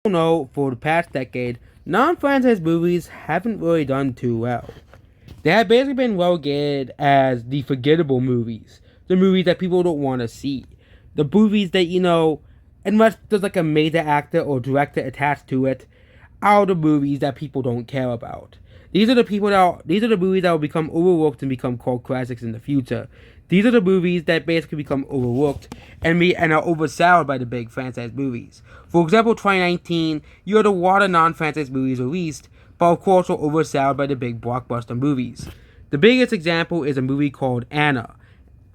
Know for the past decade, non-franchise movies haven't really done too well. They have basically been relegated as the forgettable movies, the movies that people don't want to see, the movies that unless there's like a major actor or director attached to it, are the movies that people don't care about. These are the movies that will become overlooked and become cult classics in the future. These are the movies that basically become overlooked and are overshadowed by the big franchise movies. For example, 2019, you had a lot of non-franchise movies released, but of course were overshadowed by the big blockbuster movies. The biggest example is a movie called Anna.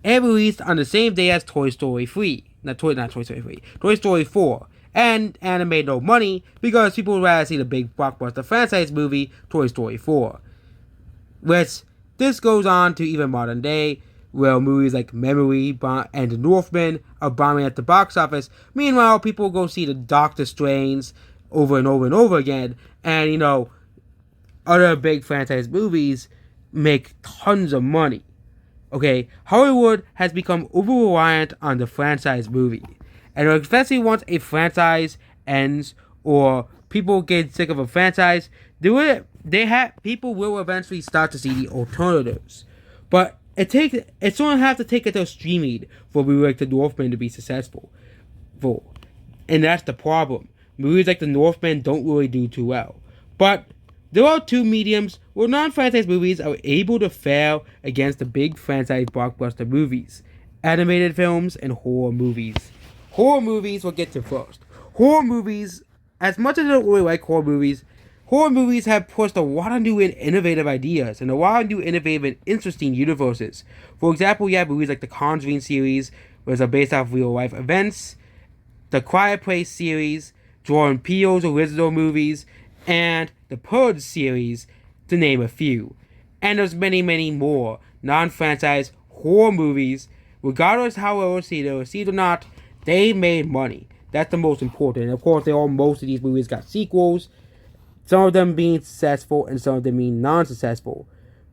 It released on the same day as Toy Story 3. Not Toy Story 3. Toy Story 4. And Anna made no money because people would rather see the big blockbuster franchise movie, Toy Story 4. Which, this goes on to even modern day, where movies like Memory and The Northman are bombing at the box office. Meanwhile, people go see the Doctor Strange over and over and over again, and other big franchise movies make tons of money. Okay, Hollywood has become over reliant on the franchise movie, and especially once a franchise ends or people get sick of a franchise, people will eventually start to see the alternatives. But it's going to have to take it to streaming for movies like The Northman to be successful. And that's the problem. Movies like The Northman don't really do too well. But there are two mediums where non-franchise movies are able to fail against the big franchise blockbuster movies: animated films and horror movies. Horror movies we'll get to first. Horror movies, as much as I don't really like horror movies have pushed a lot of new and innovative ideas and a lot of new innovative and interesting universes. For example, you have movies like the Conjuring series, which are based off real life events, the Quiet Place series, Jordan Peele's original movies, and the Purge series, to name a few. And there's many, many more non-franchise horror movies. Regardless how well they were received or not, they made money. That's the most important. And of course, most of these movies got sequels, some of them being successful and some of them being non-successful.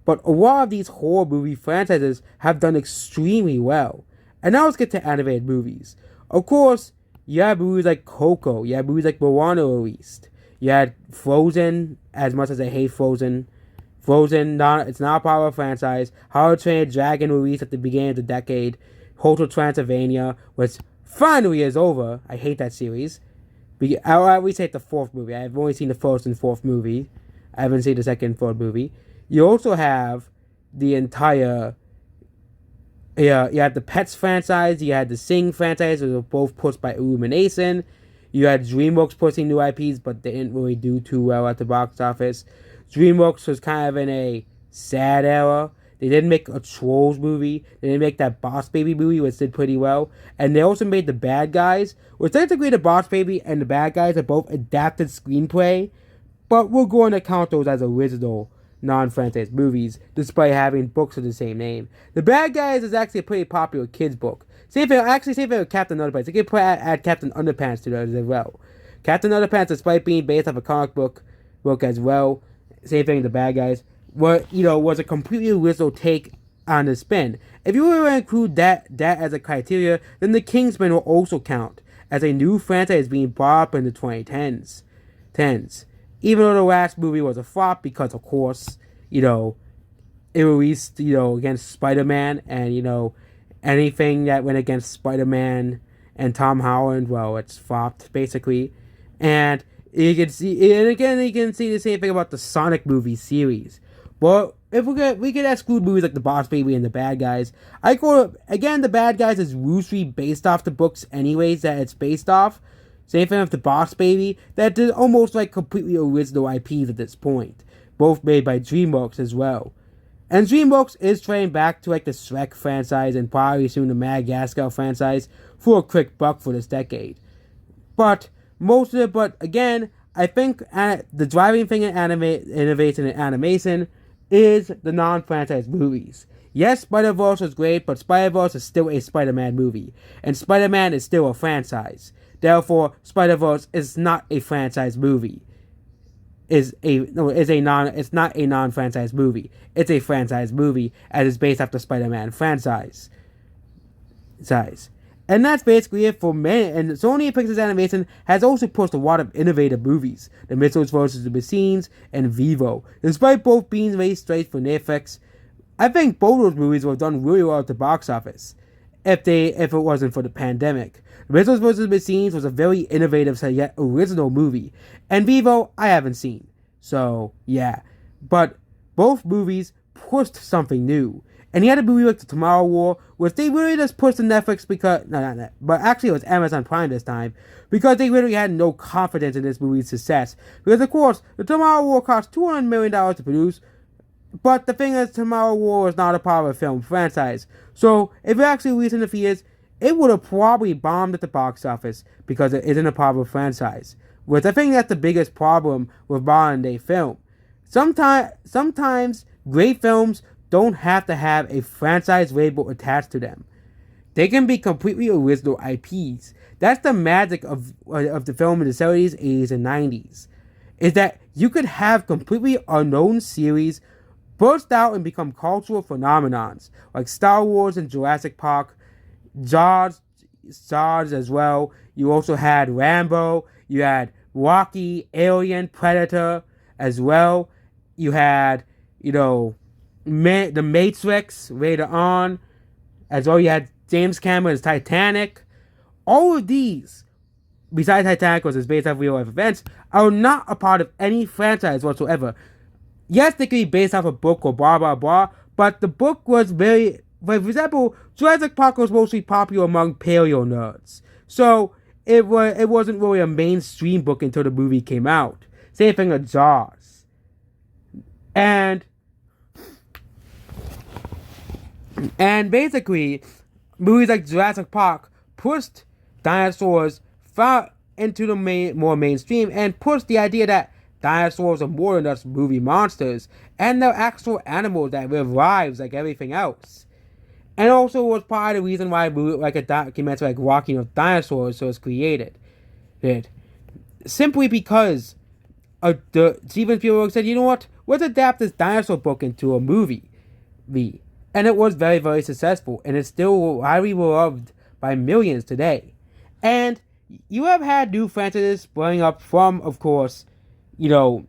But a lot of these horror movie franchises have done extremely well. And now let's get to animated movies. Of course, you have movies like Coco, you have movies like Moana released. You had Frozen, as much as I hate Frozen. It's not a part of a franchise. How to Train Your Dragon released at the beginning of the decade. Hotel Transylvania, which finally is over. I hate that series. I always hate the fourth movie. I've only seen the first and fourth movie. I haven't seen the second and third movie. You also have the entire... Yeah, you had the Pets franchise. You had the Sing franchise, which were both pushed by Illumination. You had DreamWorks pushing new IPs, but they didn't really do too well at the box office. DreamWorks was kind of in a sad era. They didn't make a Trolls movie. They didn't make that Boss Baby movie, which did pretty well. And they also made The Bad Guys, which technically The Boss Baby and The Bad Guys are both adapted screenplay, but we're going to count those as original non-franchise movies, despite having books of the same name. The Bad Guys is actually a pretty popular kids book. Same thing with Captain Underpants. You can add Captain Underpants to that as well. Captain Underpants, despite being based off a comic book as well, same thing with The Bad Guys, was a completely original take on the spin. If you were to include that as a criteria, then The Kingsman will also count as a new franchise being brought up in the 2010s. Even though the last movie was a flop because, of course, it released, against Spider-Man, and, anything that went against Spider-Man and Tom Holland, well, it's flopped, basically. And you can see the same thing about the Sonic movie series. But if we could exclude movies like The Boss Baby and The Bad Guys, The Bad Guys is loosely based off the books anyways that it's based off. Same thing with The Boss Baby, that is almost like completely original IPs at this point, both made by DreamWorks as well. And DreamWorks is trying back to like the Shrek franchise and probably soon the Madagascar franchise for a quick buck for this decade. But again, I think the driving thing in innovation and animation is the non-franchise movies. Yes, Spider-Verse was great, but Spider-Verse is still a Spider-Man movie, and Spider-Man is still a franchise. Therefore, Spider-Verse is not a franchise movie. It's not a non-franchise movie. It's a franchise movie as it's based off the Spider-Man franchise. And that's basically it for me. And Sony Pictures Animation has also pushed a lot of innovative movies, The Mitchells vs. the Machines and Vivo. Despite both being released straight for Netflix, I think both those movies would have done really well at the box office if it wasn't for the pandemic. The Mitchells vs. the Machines was a very innovative yet original movie, and Vivo I haven't seen. So yeah, but both movies pushed something new. And he had a movie like The Tomorrow War, which they really just pushed to Netflix because... No, but actually it was Amazon Prime this time. Because they really had no confidence in this movie's success. Because, of course, The Tomorrow War cost $200 million to produce. But the thing is, Tomorrow War is not a part of a film franchise. So, if it actually released in the theaters, it would have probably bombed at the box office. Because it isn't a part of a franchise. Which I think that's the biggest problem with modern day film. Sometimes great films don't have to have a franchise label attached to them. They can be completely original IPs. That's the magic of the film in the 70s, 80s, and 90s. Is that you could have completely unknown series burst out and become cultural phenomenons. Like Star Wars and Jurassic Park, Jaws as well. You also had Rambo. You had Rocky, Alien, Predator as well. You had, The Matrix later on, as well. You had James Cameron's Titanic. All of these, besides Titanic, which is based off real life events, are not a part of any franchise whatsoever. Yes, they could be based off a book or blah blah blah, but the book was very, for example, Jurassic Park was mostly popular among paleo nerds, so it wasn't really a mainstream book until the movie came out. Same thing with Jaws, and basically, movies like Jurassic Park pushed dinosaurs far into the more mainstream and pushed the idea that dinosaurs are more than just movie monsters and they're actual animals that live lives like everything else. And also was part of the reason why a documentary like Walking with Dinosaurs was created. Simply because Steven Spielberg said, you know what, let's adapt this dinosaur book into a movie. And it was very, very successful. And it's still highly beloved by millions today. And you have had new franchises sprung up from, of course, from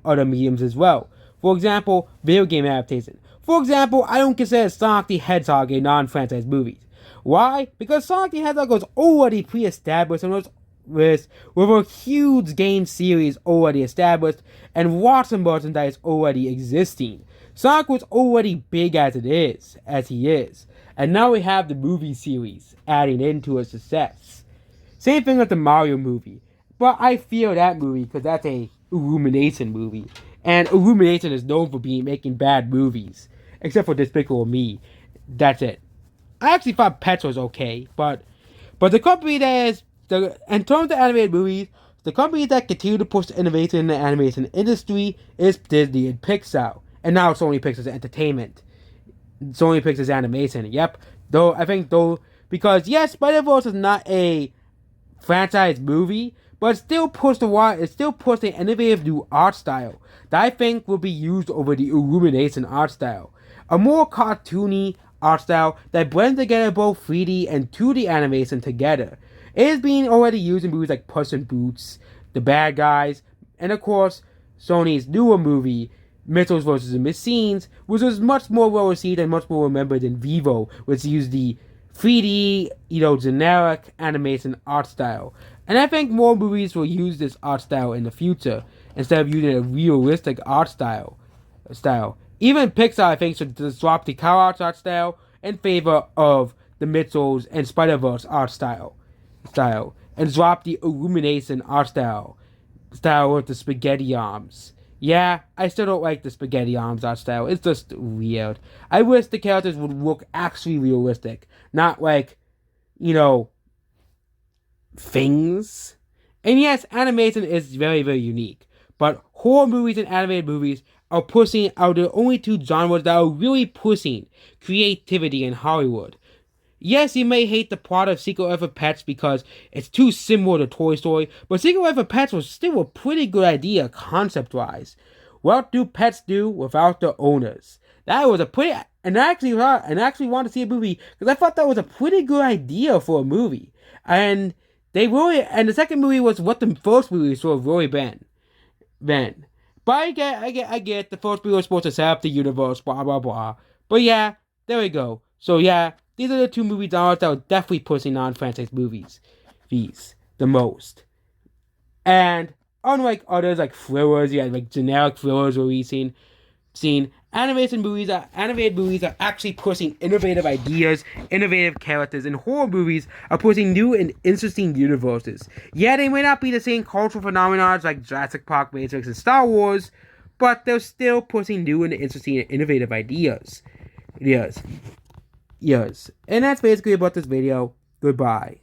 other mediums as well. For example, video game adaptation. For example, I don't consider Sonic the Hedgehog a non-franchise movie. Why? Because Sonic the Hedgehog was already pre-established and was with a huge game series already established and lots of merchandise already existing. Sonic was already big as he is, and now we have the movie series adding into its success. Same thing with the Mario movie, but I fear that movie because that's a Illumination movie, and Illumination is known for making bad movies, except for Despicable Me. That's it. I actually thought Pets was okay, but the company that is in terms of animated movies, the companies that continue to push innovation in the animation industry is Disney and Pixar. And now Sony Pictures Entertainment. Sony Pictures Animation. Yep. Because yes, Spider-Verse is not a franchise movie, but it still pushed an innovative new art style that I think will be used over the Illumination art style. A more cartoony art style that blends together both 3D and 2D animation together. It is being already used in movies like Puss in Boots, The Bad Guys, and of course, Sony's newer movie, Mitchells vs. the Machines, which was much more well received and much more remembered than Vivo, which used the 3D, generic animation art style. And I think more movies will use this art style in the future, instead of using a realistic art style. Even Pixar, I think, should just drop the Cow Arts art style in favor of the Mitchells and Spider-Verse art style, and drop the Illumination art style with the spaghetti arms. Yeah, I still don't like the spaghetti arms art style. It's just weird. I wish the characters would look actually realistic, not like, things. And yes, animation is very, very unique, but horror movies and animated movies are the only two genres that are really pushing creativity in Hollywood. Yes, you may hate the plot of Secret Life of Pets because it's too similar to Toy Story, but Secret Life of Pets was still a pretty good idea concept-wise. What do pets do without their owners? That was a pretty and I actually wanted to see a movie because I thought that was a pretty good idea for a movie. And the second movie was what the first movie sort of really been. But I get the first movie was supposed to set up the universe, blah blah blah. But yeah, there we go. So yeah, these are the two movies that are definitely pushing non-franchise movies, these the most. And unlike others like thrillers, yeah, like generic thrillers releasing, seen animated movies are actually pushing innovative ideas, innovative characters, and horror movies are pushing new and interesting universes. Yeah, they may not be the same cultural phenomena like Jurassic Park, Matrix, and Star Wars, but they're still pushing new and interesting and innovative ideas. Yes. And that's basically about this video. Goodbye.